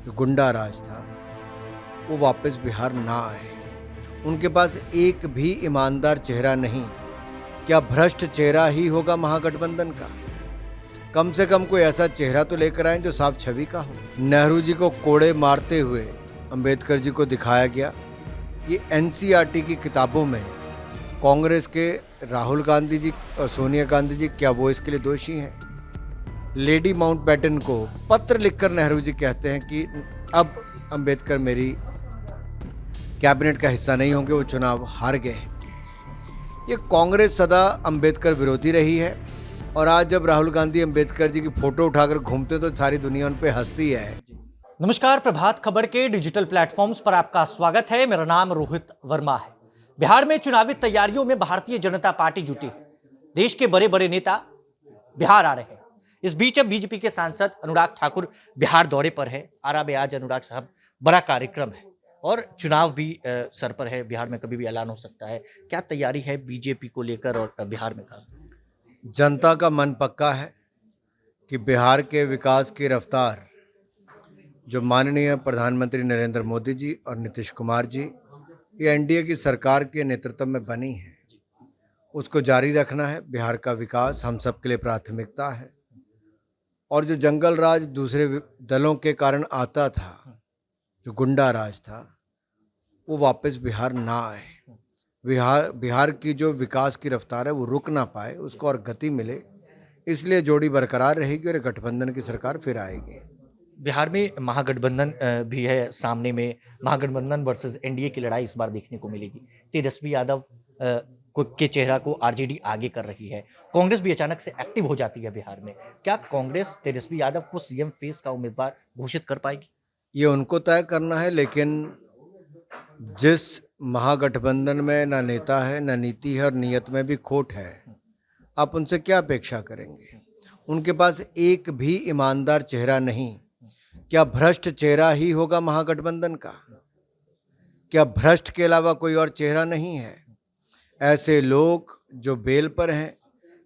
जो गुंडा राज था वो वापस बिहार ना आए। उनके पास एक भी ईमानदार चेहरा नहीं। क्या भ्रष्ट चेहरा ही होगा महागठबंधन का? कम से कम कोई ऐसा चेहरा तो लेकर आए जो साफ छवि का हो। नेहरू जी को कोड़े मारते हुए अंबेडकर जी को दिखाया गया। ये एनसीईआरटी की किताबों में कांग्रेस के राहुल गांधी जी और सोनिया गांधी जी, क्या वो इसके लिए दोषी हैं? लेडी माउंटबेटन को पत्र लिखकर नेहरू जी कहते हैं कि अब अंबेडकर मेरी कैबिनेट का हिस्सा नहीं होंगे, वो चुनाव हार गए। ये कांग्रेस सदा अंबेडकर विरोधी रही है और आज जब राहुल गांधी अंबेडकर जी की फोटो उठाकर घूमते तो सारी दुनिया उन पे हंसती है। नमस्कार, प्रभात खबर के डिजिटल प्लेटफॉर्म्स पर आपका स्वागत है। मेरा नाम रोहित वर्मा है। बिहार में चुनावी तैयारियों में भारतीय जनता पार्टी जुटी है। देश के बड़े बड़े नेता बिहार आ रहे हैं। इस बीच अब बीजेपी के सांसद अनुराग ठाकुर बिहार दौरे पर है। आरा में आज अनुराग साहब बड़ा कार्यक्रम है और चुनाव भी सर पर है। बिहार में कभी भी ऐलान हो सकता है। क्या तैयारी है बीजेपी को लेकर और बिहार में खास? जनता का मन पक्का है कि बिहार के विकास की रफ्तार जो माननीय प्रधानमंत्री नरेंद्र मोदी जी और नीतीश कुमार जी, ये एनडीए की सरकार के नेतृत्व में बनी है, उसको जारी रखना है। बिहार का विकास हम सब के लिए प्राथमिकता है और जो जंगल राज दूसरे दलों के कारण आता था, जो गुंडा राज था, वो वापस बिहार ना आए। बिहार की जो विकास की रफ्तार है वो रुक ना पाए, उसको और गति मिले, इसलिए जोड़ी बरकरार रहेगी और गठबंधन की सरकार फिर आएगी। बिहार में महागठबंधन भी है सामने में। महागठबंधन वर्सेस एनडीए की लड़ाई इस बार देखने को मिलेगी। तेजस्वी यादव के चेहरा को आरजेडी आगे कर रही है। कांग्रेस भी अचानक से एक्टिव हो जाती है बिहार में। क्या कांग्रेस तेजस्वी यादव को सीएम फेस का उम्मीदवार घोषित कर पाएगी? ये उनको तय करना है, लेकिन जिस महागठबंधन में ना नेता है, ना नीति है और नीयत में भी खोट है, आप उनसे क्या अपेक्षा करेंगे? उनके पास एक भी ईमानदार चेहरा नहीं। क्या भ्रष्ट चेहरा ही होगा महागठबंधन का? क्या भ्रष्ट के अलावा कोई और चेहरा नहीं है? ऐसे लोग जो बेल पर हैं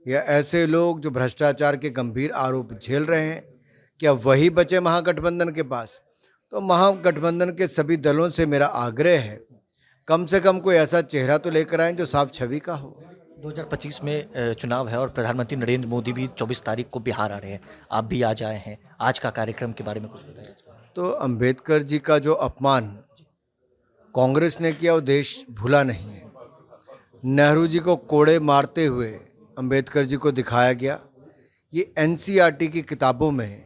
या ऐसे लोग जो भ्रष्टाचार के गंभीर आरोप झेल रहे हैं, क्या वही बचे महागठबंधन के पास? तो महागठबंधन के सभी दलों से मेरा आग्रह है, कम से कम कोई ऐसा चेहरा तो लेकर आए जो साफ छवि का हो। 2025 में चुनाव है और प्रधानमंत्री नरेंद्र मोदी भी 24 तारीख को बिहार आ रहे हैं। आप भी आज आए हैं। आज का कार्यक्रम के बारे में कुछ बताइए। तो अंबेडकर जी का जो अपमान कांग्रेस ने किया वो देश भूला नहीं है। नेहरू जी को कोड़े मारते हुए अंबेडकर जी को दिखाया गया। ये एनसीईआरटी की किताबों में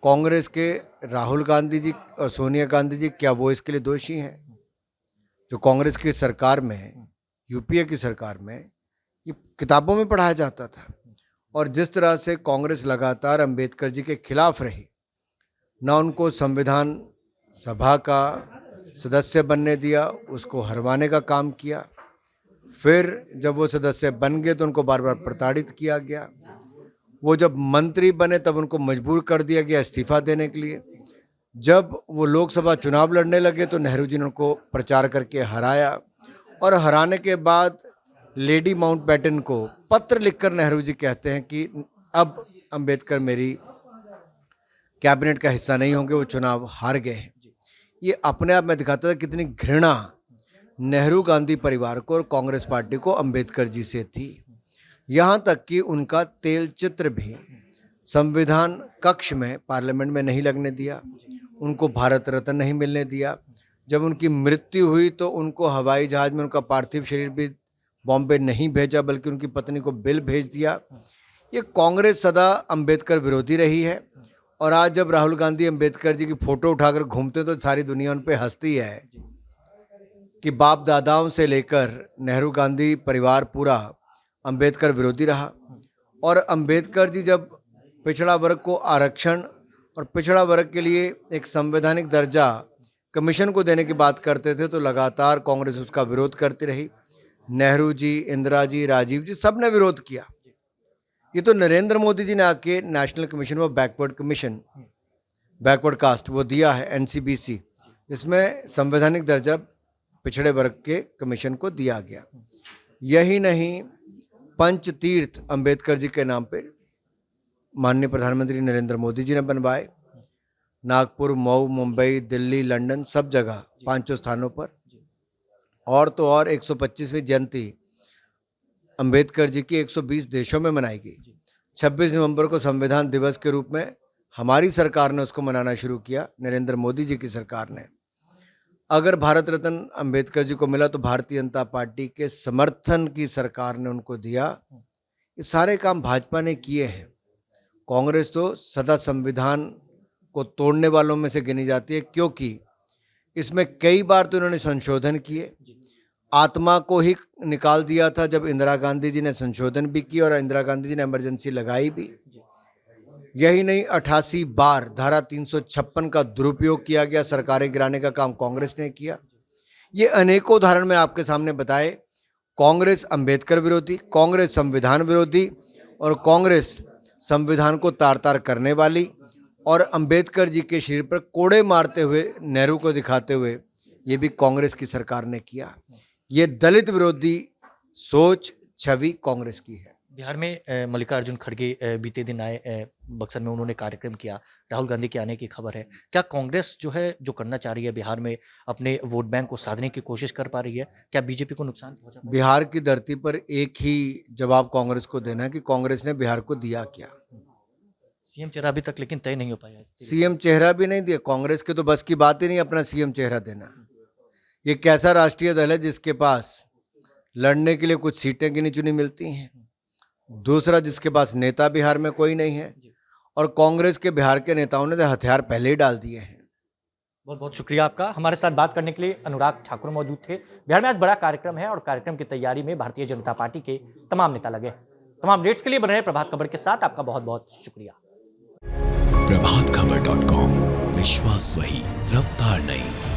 कांग्रेस के राहुल गांधी जी और सोनिया गांधी जी, क्या वो इसके लिए दोषी हैं? जो कांग्रेस की सरकार में, यूपीए की सरकार में, ये किताबों में पढ़ाया जाता था। और जिस तरह से कांग्रेस लगातार अंबेडकर जी के खिलाफ रही, ना उनको संविधान सभा का सदस्य बनने दिया, उसको हरवाने का काम किया। फिर जब वो सदस्य बन गए तो उनको बार बार प्रताड़ित किया गया। वो जब मंत्री बने तब उनको मजबूर कर दिया गया इस्तीफा देने के लिए। जब वो लोकसभा चुनाव लड़ने लगे तो नेहरू जी ने उनको प्रचार करके हराया और हराने के बाद लेडी माउंटबेटन को पत्र लिखकर नेहरू जी कहते हैं कि अब अंबेडकर मेरी कैबिनेट का हिस्सा नहीं होंगे, वो चुनाव हार गए हैं। ये अपने आप में दिखाता था कितनी घृणा नेहरू गांधी परिवार को और कांग्रेस पार्टी को अंबेडकर जी से थी। यहाँ तक कि उनका तेल चित्र भी संविधान कक्ष में पार्लियामेंट में नहीं लगने दिया, उनको भारत रत्न नहीं मिलने दिया। जब उनकी मृत्यु हुई तो उनको हवाई जहाज में उनका पार्थिव शरीर भी बॉम्बे नहीं भेजा, बल्कि उनकी पत्नी को बिल भेज दिया। ये कांग्रेस सदा अंबेडकर विरोधी रही है और आज जब राहुल गांधी अंबेडकर जी की फोटो उठाकर घूमते तो सारी दुनिया उन पे हंसती है कि बाप दादाओं से लेकर नेहरू गांधी परिवार पूरा अंबेडकर विरोधी रहा। और अंबेडकर जी जब पिछड़ा वर्ग को आरक्षण और पिछड़ा वर्ग के लिए एक संवैधानिक दर्जा कमीशन को देने की बात करते थे तो लगातार कांग्रेस उसका विरोध करती रही। नेहरू जी, इंदिरा जी, राजीव जी, सब ने विरोध किया। ये तो नरेंद्र मोदी जी ने आके national commission of backward caste वो दिया है, एनसीबीसी, जिसमें संवैधानिक दर्जा पिछड़े वर्ग के कमीशन को दिया गया। यही नहीं, पंच तीर्थ अंबेडकर जी के नाम पे माननीय प्रधानमंत्री नरेंद्र मोदी जी ने बनवाए। नागपुर, मऊ, मुंबई, दिल्ली, लंदन, सब जगह 5 स्थानों पर। और तो और 125वीं जयंती अंबेडकर जी की 120 देशों में मनाई गई। 26 नवंबर को संविधान दिवस के रूप में हमारी सरकार ने उसको मनाना शुरू किया, नरेंद्र मोदी जी की सरकार ने। अगर भारत रत्न अंबेडकर जी को मिला तो भारतीय जनता पार्टी के समर्थन की सरकार ने उनको दिया। ये सारे काम भाजपा ने किए हैं। कांग्रेस तो सदा संविधान को तोड़ने वालों में से गिनी जाती है, क्योंकि इसमें कई बार तो इन्होंने संशोधन किए। आत्मा को ही निकाल दिया था जब इंदिरा गांधी जी ने संशोधन भी किया और इंदिरा गांधी जी ने इमरजेंसी लगाई भी। यही नहीं, 88 बार धारा 356 का दुरुपयोग किया गया, सरकारें गिराने का काम कांग्रेस ने किया। ये अनेकों उदाहरण मैं आपके सामने बताए। कांग्रेस अंबेडकर विरोधी, कांग्रेस संविधान विरोधी और कांग्रेस संविधान को तार तार करने वाली, और अंबेडकर जी के शरीर पर कोड़े मारते हुए नेहरू को दिखाते हुए ये भी कांग्रेस की सरकार ने किया। ये दलित विरोधी सोच, छवि कांग्रेस की है। बिहार में मल्लिकार्जुन खड़गे बीते दिन आए, बक्सर में उन्होंने कार्यक्रम किया, राहुल गांधी के आने की खबर है। क्या कांग्रेस जो है जो करना चाह रही है बिहार में, अपने वोट बैंक को साधने की कोशिश कर पा रही है? क्या बीजेपी को नुकसान पहुंचा? बिहार की धरती पर एक ही जवाब कांग्रेस को देना है कि कांग्रेस ने बिहार को दिया क्या। सीएम चेहरा अभी तक लेकिन तय नहीं हो पाया है। सीएम चेहरा भी नहीं दिया। कांग्रेस के तो बस की बात ही नहीं अपना सीएम चेहरा देना। ये कैसा राष्ट्रीय दल है जिसके पास लड़ने के लिए कुछ सीटें गिनी चुनी मिलती हैं, दूसरा जिसके पास नेता बिहार में कोई नहीं है, और कांग्रेस के बिहार के नेताओं ने तो हथियार पहले ही डाल दिए हैं। बहुत बहुत शुक्रिया आपका हमारे साथ बात करने के लिए। अनुराग ठाकुर मौजूद थे। बिहार में आज बड़ा कार्यक्रम है और कार्यक्रम की तैयारी में भारतीय जनता पार्टी के तमाम नेता लगे। तमाम अपडेट्स के लिए बने रहे प्रभात खबर के साथ। आपका बहुत बहुत शुक्रिया। प्रभातखबर.com, विश्वास वही, रफ्तार नहीं।